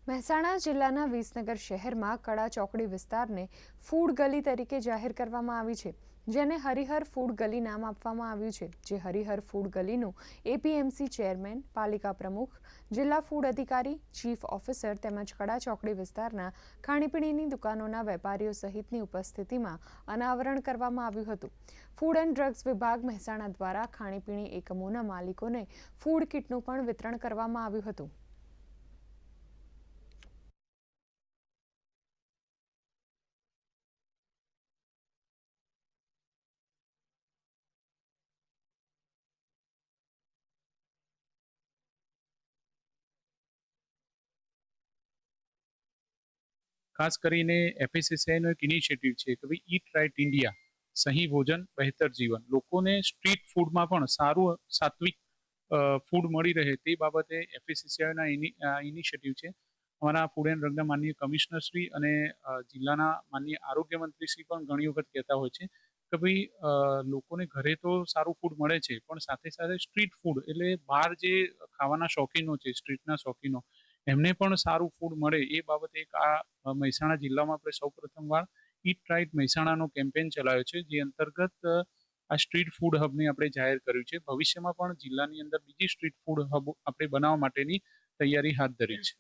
મહેસાણા જિલ્લાના વિસનગર શહેરમાં કડા ચોકડી વિસ્તારને ફૂડ ગલી તરીકે જાહેર કરવામાં આવી છે, જેને હરિહર ફૂડ ગલી નામ આપવામાં આવ્યું છે. જે હરિહર ફૂડ ગલીનું એપીએમસી ચેરમેન, પાલિકા પ્રમુખ, જિલ્લા ફૂડ અધિકારી, ચીફ ઓફિસર તેમજ કડા ચોકડી વિસ્તારના ખાણીપીણીની દુકાનોના વેપારીઓ સહિતની ઉપસ્થિતિમાં અનાવરણ કરવામાં આવ્યું હતું. ફૂડ એન્ડ ડ્રગ્સ વિભાગ મહેસાણા દ્વારા ખાણીપીણી એકમોના માલિકોને ફૂડ કિટનું પણ વિતરણ કરવામાં આવ્યું હતું. ખાસ કરીને એફએસએસઆઈનો એક ઇનિશિયેટિવ છે કે ભાઈ ઈટ રાઇટ ઇન્ડિયા, સહી ભોજન બહેતર જીવન. લોકોને સ્ટ્રીટ ફૂડમાં પણ સારું સાત્વિક ફૂડ મળી રહે તે બાબતે એફએસએસઆઈના ઇનિશિયેટિવ છે. અમારા ફૂડ એન્ડ ડ્રગના માનનીય કમિશનર શ્રી અને જિલ્લાના માનનીય આરોગ્ય મંત્રી શ્રી પણ ઘણી વખત કહેતા હોય છે કે ભાઈ લોકોને ઘરે તો સારું ફૂડ મળે છે, પણ સાથે સાથે સ્ટ્રીટ ફૂડ એટલે બહાર જે ખાવાના શોખીનો છે, સ્ટ્રીટના શોખીનો, એમને પણ સારું ફૂડ મળે એ બાબતે એક આ મહેસાણા જિલ્લામાં આપણે સૌ પ્રથમવાર ઈટ રાઇટ મહેસાણાનો કેમ્પેન ચલાવ્યો છે, જે અંતર્ગત આ સ્ટ્રીટ ફૂડ હબને આપણે જાહેર કર્યું છે. ભવિષ્યમાં પણ જિલ્લાની અંદર બીજી સ્ટ્રીટ ફૂડ હબ આપણે બનાવવા માટેની તૈયારી હાથ ધરી છે.